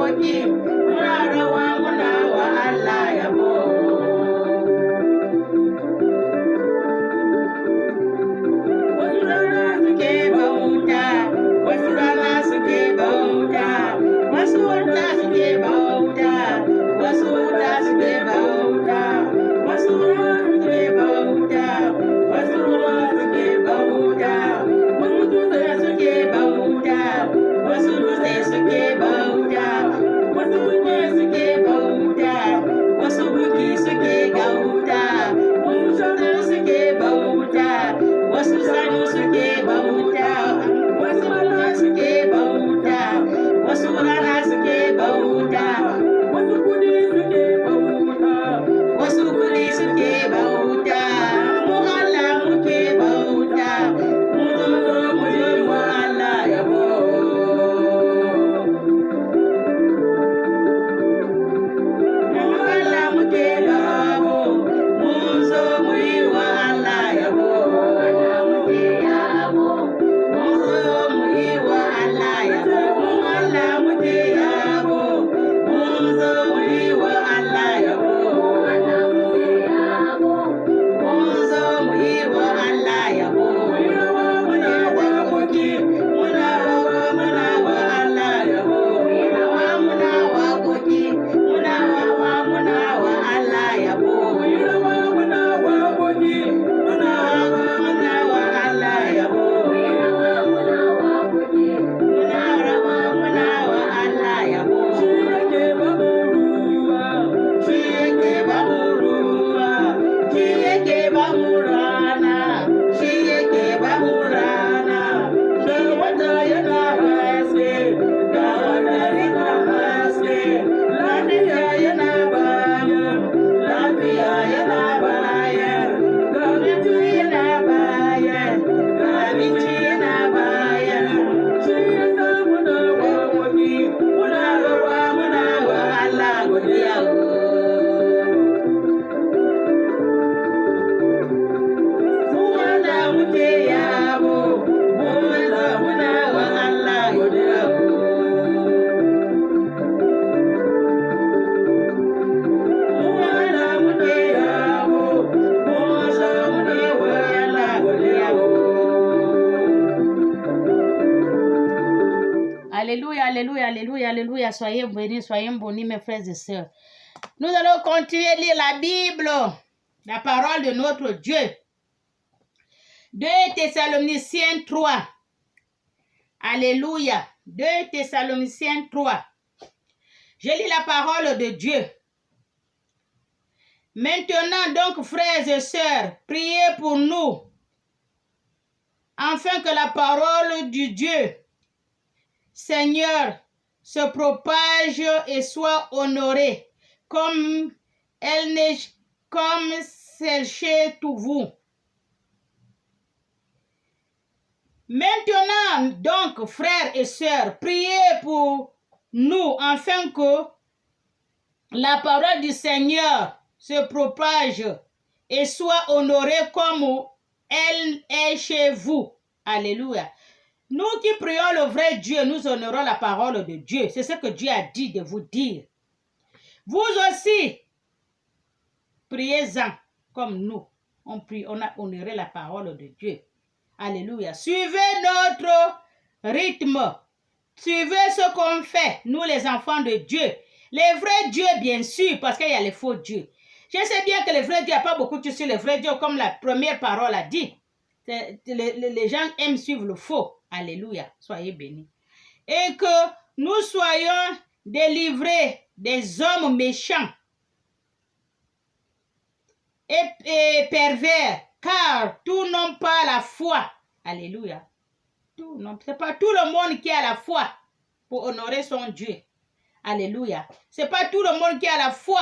waƙoƙi, muna rawa muna wa Allah yabo. Wasu rana suke bauta, wasu rana suke bauta, wasu wata suke bauta, wasu wata suke bauta, wasu rana suke bauta, wasu ruwa suke bauta, wasu dutse suke bauta, wasu dutse suke bauta, wasu buke suke bauta, wasu buki suke gauta, wasu shanu suke bauta, wasu sanu suke bauta, wasu mata suke bauta, wasu rana suke bauta, wasu kudi suke bauta, wasu kudi suke bauta, mu Allah muke bauta, mu zo mu yi wa Allah yabo. Mu Allah muke yabo, mu zo mu yi wa Allah yabo. Allah muke yabo, mu zo mu yi wa Allah yabo. Mu Allah muke yabo, mu zo mu yi wa Allah yabo. Allah muke yabo, mu zo mu yi wa Allah yabo. Muna waƙoƙi, muna rawa muna wa Allah yabo. Muna waƙoƙi, muna rawa muna wa Allah yabo. Muna waƙoƙi, muna rawa muna wa Allah yabo. Muna waƙoƙi, muna rawa muna wa Allah yabo. Shi yake ba mu ruwa, shi yake ba mu rana, shi yake ba mu rana. Shi wata yana haske, ga wata yana haske, lafiya yana bayan, lafiya yana bayan, ga abinci yana bayan, ga abinci yana bayan. Shi yasa muna waƙoƙi, muna rawa muna wa Allah godiya. Mu Allah muke yabo, mu Allah muna wa Allah godiya. Mu Allah muke yabo, mu Allah muna wa Allah godiya. Alléluia, alléluia, alléluia, alléluia. Soyez bénis, soyez bénis, mes frères et sœurs. Nous allons continuer à lire la Bible, la parole de notre Dieu. 2 Thessaloniciens 3. Alléluia. 2 Thessaloniciens 3. Je lis la parole de Dieu. Maintenant donc, frères et sœurs, priez pour nous, afin que la parole du Dieu, Seigneur, se propage et soit honorée, comme c'est chez tout vous. Maintenant donc, frères et sœurs, priez pour nous, afin que la parole du Seigneur se propage et soit honorée comme elle est chez vous. Alléluia. Nous qui prions le vrai Dieu, nous honorons la parole de Dieu. C'est ce que Dieu a dit de vous dire. Vous aussi, priez-en comme nous. On prie, on a honoré la parole de Dieu. Alléluia. Suivez notre rythme. Suivez ce qu'on fait, nous les enfants de Dieu. Les vrais dieux, bien sûr, parce qu'il y a les faux dieux. Je sais bien que les vrais dieux, il n'y a pas beaucoup de sur les vrais dieux, comme la première parole a dit. Les gens aiment suivre le faux. Alléluia. Soyez bénis. Et que nous soyons délivrés des hommes méchants et pervers, car tous n'ont pas la foi. Alléluia. C'est pas tout le monde qui a la foi pour honorer son Dieu. Alléluia. C'est pas tout le monde qui a la foi.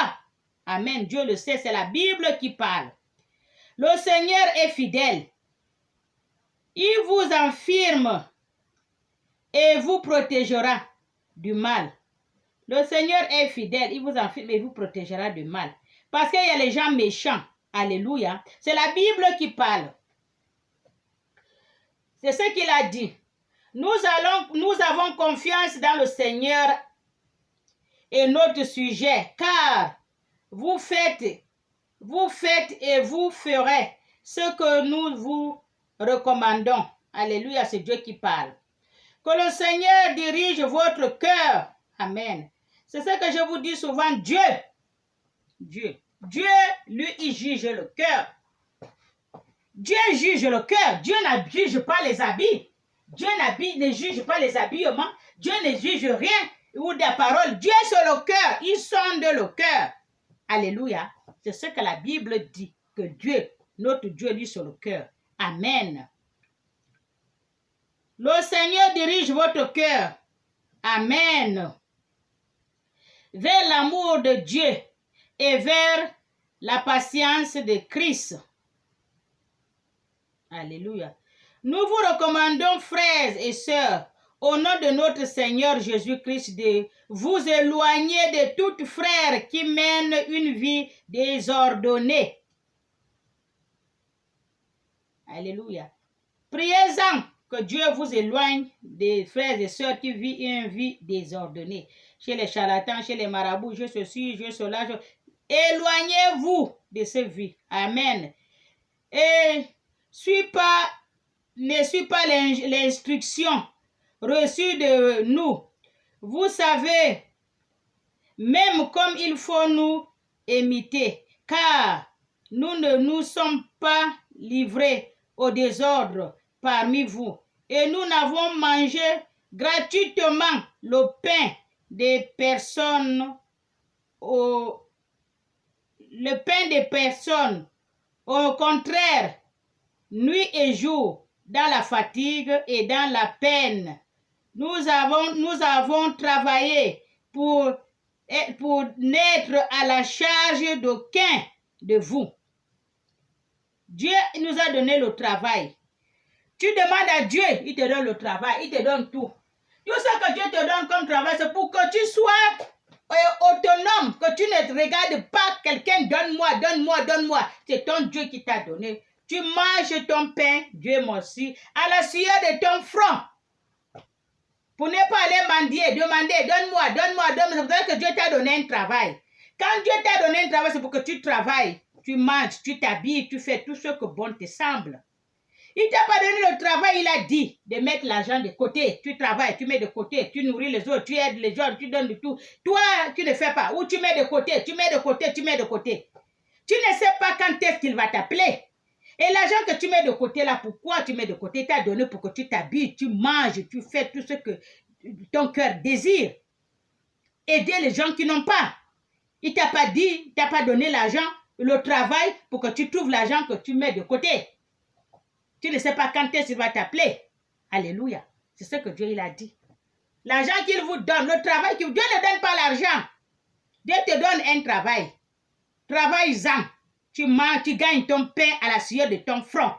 Amen. Dieu le sait, c'est la Bible qui parle. Le Seigneur est fidèle. Il vous infirme et vous protégera du mal. Le Seigneur est fidèle. Il vous infirme et vous protégera du mal. Parce qu'il y a les gens méchants. Alléluia. C'est la Bible qui parle. C'est ce qu'il a dit. Nous avons confiance dans le Seigneur est notre sujet, car vous faites et vous ferez ce que nous vous recommandons. Alléluia, c'est Dieu qui parle. Que le Seigneur dirige votre cœur. Amen. C'est ce que je vous dis souvent, Dieu, lui, il juge le cœur. Dieu juge le cœur. Dieu ne juge pas les habits. Dieu ne juge pas les habillements. Dieu ne juge rien ou des paroles. Dieu c'est le cœur. Il sonde le cœur. Alléluia. C'est ce que la Bible dit. Que Dieu, notre Dieu, lit sur le cœur. Amen. Le Seigneur dirige votre cœur. Amen. Vers l'amour de Dieu et vers la patience de Christ. Alléluia. Nous vous recommandons, frères et sœurs, au nom de notre Seigneur Jésus-Christ, de vous éloigner de tout frère qui mène une vie désordonnée. Alléluia. Priez-en que Dieu vous éloigne des frères et sœurs qui vivent une vie désordonnée. Chez les charlatans, chez les marabouts, je ceci, je cela. Éloignez-vous de ces vies. Amen. Et ne suis pas l'instruction reçue de nous. Vous savez, même comme il faut nous imiter, car nous ne nous sommes pas livrés au désordre parmi vous. Et nous n'avons mangé gratuitement le pain des personnes, le pain des personnes. Au contraire, nuit et jour, dans la fatigue et dans la peine, nous avons travaillé pour n'être à la charge d'aucun de vous. Dieu nous a donné le travail. Tu demandes à Dieu, il te donne le travail, il te donne tout. Tout ce que Dieu te donne comme travail, c'est pour que tu sois autonome, que tu ne regardes pas quelqu'un, donne-moi. C'est ton Dieu qui t'a donné. Tu manges ton pain, Dieu merci, à la sueur de ton front. Pour ne pas aller mendier, demander, donne-moi. C'est pour ça que Dieu t'a donné un travail. Quand Dieu t'a donné un travail, c'est pour que tu travailles, tu manges, tu t'habilles, tu fais tout ce que bon te semble. Il t'a pas donné le travail, il a dit de mettre l'argent de côté. Tu travailles, tu mets de côté, tu nourris les autres, tu aides les autres, tu donnes de tout. Toi, tu ne fais pas. Ou tu mets de côté. Tu ne sais pas quand est-ce qu'il va t'appeler. Et l'argent que tu mets de côté là, pourquoi tu mets de côté? Il t'a donné pour que tu t'habilles, tu manges, tu fais tout ce que ton cœur désire. Aider les gens qui n'ont pas. Il t'a pas dit, il t'a pas donné l'argent, le travail pour que tu trouves l'argent que tu mets de côté. Tu ne sais pas quand est-ce qu'il va t'appeler. Alléluia. C'est ce que Dieu il a dit. L'argent qu'il vous donne, le travail Dieu ne donne pas l'argent. Dieu te donne un travail. Travaille-en. Tu manges, tu gagnes ton pain à la sueur de ton front.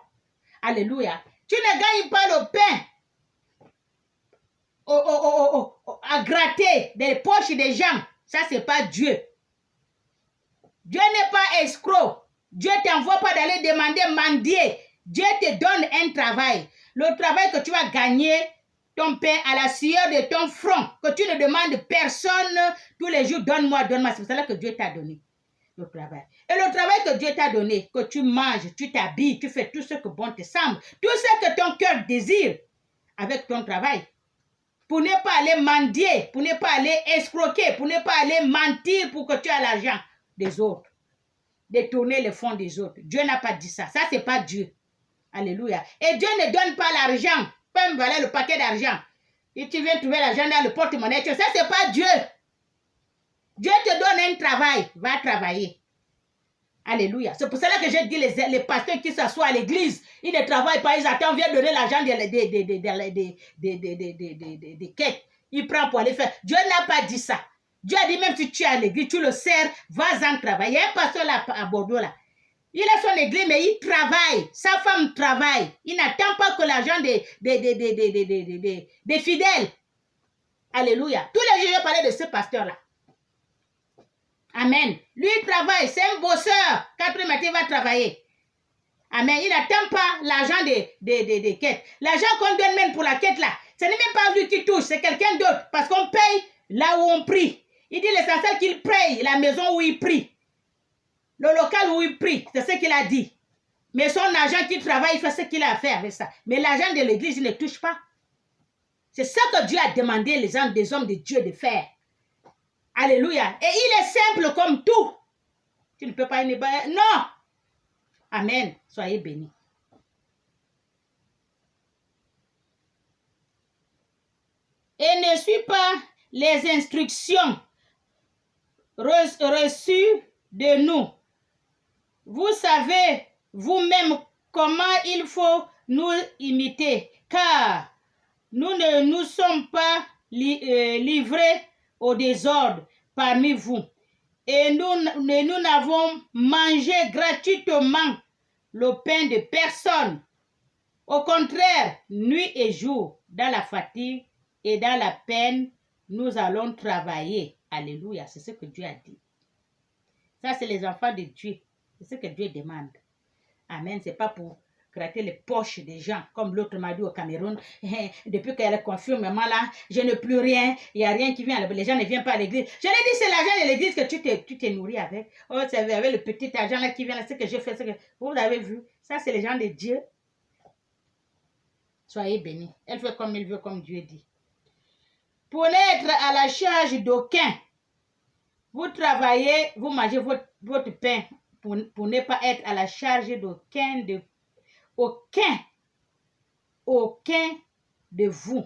Alléluia. Tu ne gagnes pas le pain à gratter des poches des gens. Ça, c'est pas Dieu. Dieu n'est pas escroc. Dieu ne t'envoie pas d'aller demander, mendier. Dieu te donne un travail. Le travail que tu vas gagner, ton pain à la sueur de ton front. Que tu ne demandes personne tous les jours, donne-moi. C'est pour cela que Dieu t'a donné le travail. Et le travail que Dieu t'a donné, que tu manges, tu t'habilles, tu fais tout ce que bon te semble, tout ce que ton cœur désire avec ton travail. Pour ne pas aller mendier, pour ne pas aller escroquer, pour ne pas aller mentir pour que tu aies l'argent des autres. Détourner les fonds des autres. Dieu n'a pas dit ça. Ça, c'est pas Dieu. Alléluia. Et Dieu ne donne pas l'argent. Pas me valer le paquet d'argent. Et tu viens trouver l'argent dans le porte-monnaie. Ça, c'est pas Dieu. Dieu te donne un travail. Va travailler. Alléluia. C'est pour cela que j'ai dit les pasteurs qui s'assoient à l'église, ils ne travaillent pas, ils attendent, viennent donner l'argent des quêtes. Ils prennent pour aller faire. Dieu n'a pas dit ça. Dieu a dit même si tu es à l'église, tu le sers, vas-en travailler. Il y a un pasteur là à Bordeaux là. Il a son église, mais il travaille. Sa femme travaille. Il n'attend pas que l'argent des fidèles. Alléluia. Tous les jours, je parlais de ce pasteur-là. Amen. Lui, il travaille. C'est un bosseur. 4 heures matin, il va travailler. Amen. Il n'attend pas l'argent des quêtes. L'argent qu'on donne même pour la quête là, ce n'est même pas lui qui touche, c'est quelqu'un d'autre. Parce qu'on paye là où on prie. Il dit l'essentiel qu'il prie, la maison où il prie, le local où il prie, c'est ce qu'il a dit. Mais son agent qui travaille, il fait ce qu'il a à faire avec ça. Mais l'agent de l'église, il ne touche pas. C'est ça que Dieu a demandé les hommes, des hommes de Dieu de faire. Alléluia. Et il est simple comme tout. Tu ne peux pas... Non. Amen. Soyez bénis. Et ne suis pas les instructions reçues de nous. Vous savez vous-même comment il faut nous imiter, car nous ne nous sommes pas livrés au désordre parmi vous. Et nous n'avons mangé gratuitement le pain de personne. Au contraire, nuit et jour, dans la fatigue et dans la peine, nous allons travailler. Alléluia, c'est ce que Dieu a dit. Ça, c'est les enfants de Dieu. C'est ce que Dieu demande. Amen, c'est pas pour gratter les poches des gens, comme l'autre m'a dit au Cameroun. Depuis qu'elle confirme, maman là, je n'ai plus rien, il n'y a rien qui vient, les gens ne viennent pas à l'église. Je l'ai dit, c'est l'argent de l'église que tu t'es nourri avec. Oh, c'est avec le petit argent là qui vient, là, ce que je fais, vous avez vu, ça c'est les gens de Dieu. Soyez bénis. Elle fait comme il veut, comme Dieu dit. Pour n'être à la charge d'aucun, vous travaillez, vous mangez votre pain pour ne pas être à la charge d'aucun de vous.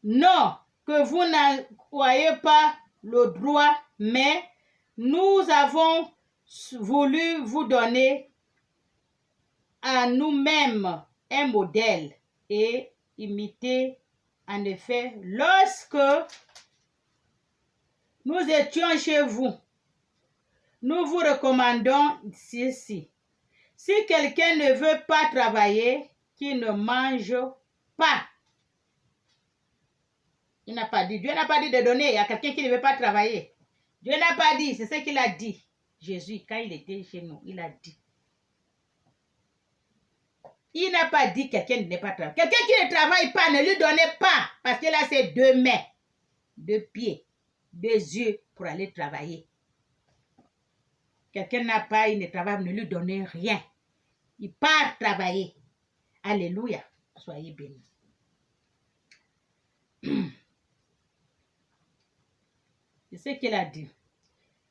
Non, que vous n'ayez pas le droit, mais nous avons voulu vous donner à nous-mêmes un modèle et imiter. En effet, lorsque nous étions chez vous, nous vous recommandons ceci. Si quelqu'un ne veut pas travailler, qu'il ne mange pas. Il n'a pas dit. Dieu n'a pas dit de donner à quelqu'un qui ne veut pas travailler. Dieu n'a pas dit. C'est ce qu'il a dit. Jésus, quand il était chez nous, il a dit. Il n'a pas dit quelqu'un ne pas travailler. Quelqu'un qui ne travaille pas, ne lui donnez pas. Parce qu'il a ses 2 mains, 2 pieds, 2 yeux pour aller travailler. Quelqu'un n'a pas, il ne travaille, ne lui donnez rien. Il part travailler. Alléluia. Soyez bénis. C'est ce qu'il a dit.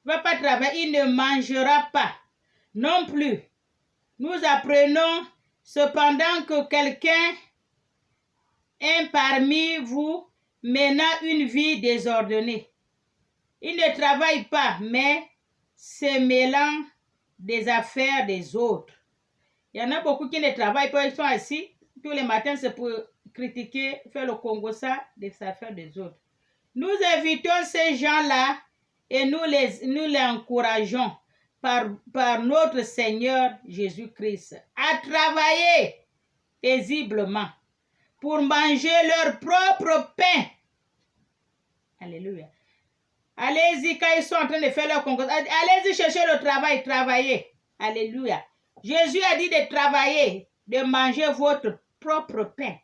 Il ne va pas travailler, il ne mangera pas. Non plus. Nous apprenons cependant que quelqu'un est parmi vous menant une vie désordonnée. Il ne travaille pas, mais se mêlant des affaires des autres. Il y en a beaucoup qui ne travaillent pas, ils sont assis tous les matins, c'est pour critiquer, faire le Congo ça, des affaires des autres. Nous invitons ces gens-là et nous les encourageons par notre Seigneur Jésus-Christ à travailler paisiblement pour manger leur propre pain. Alléluia. Allez-y, quand ils sont en train de faire leur concours, allez-y chercher le travail, travailler. Alléluia. Jésus a dit de travailler, de manger votre propre pain.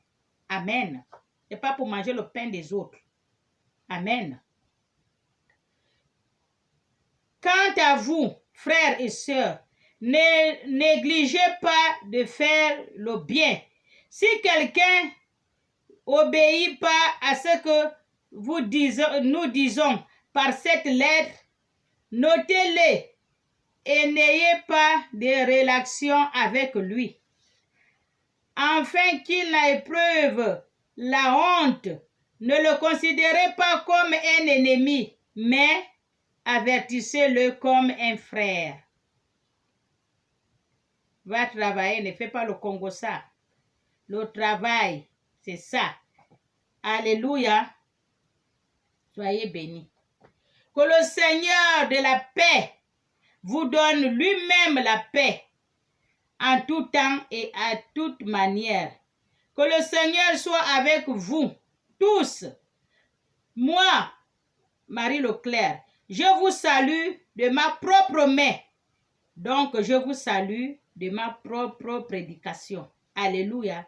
Amen. Ce n'est pas pour manger le pain des autres. Amen. Quant à vous, frères et sœurs, ne négligez pas de faire le bien. Si quelqu'un obéit pas à ce que nous disons par cette lettre, notez-le et n'ayez pas de relation avec lui. Afin qu'il n'éprouve la honte, ne le considérez pas comme un ennemi, mais avertissez-le comme un frère. Va travailler, ne fais pas le Congo ça. Le travail, c'est ça. Alléluia. Soyez bénis. Que le Seigneur de la paix vous donne lui-même la paix en tout temps et à toute manière. Que le Seigneur soit avec vous tous. Moi, Marie Leclerc, je vous salue de ma propre main. Donc, je vous salue de ma propre prédication. Alléluia.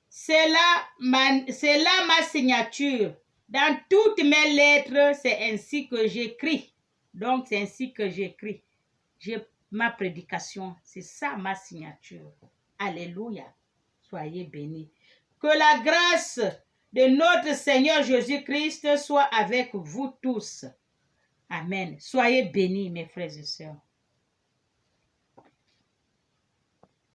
C'est là ma signature Dans toutes mes lettres, c'est ainsi que j'écris. Donc, c'est ainsi que j'écris. J'ai ma prédication, c'est ça ma signature. Alléluia. Soyez bénis. Que la grâce de notre Seigneur Jésus-Christ soit avec vous tous. Amen. Soyez bénis, mes frères et sœurs.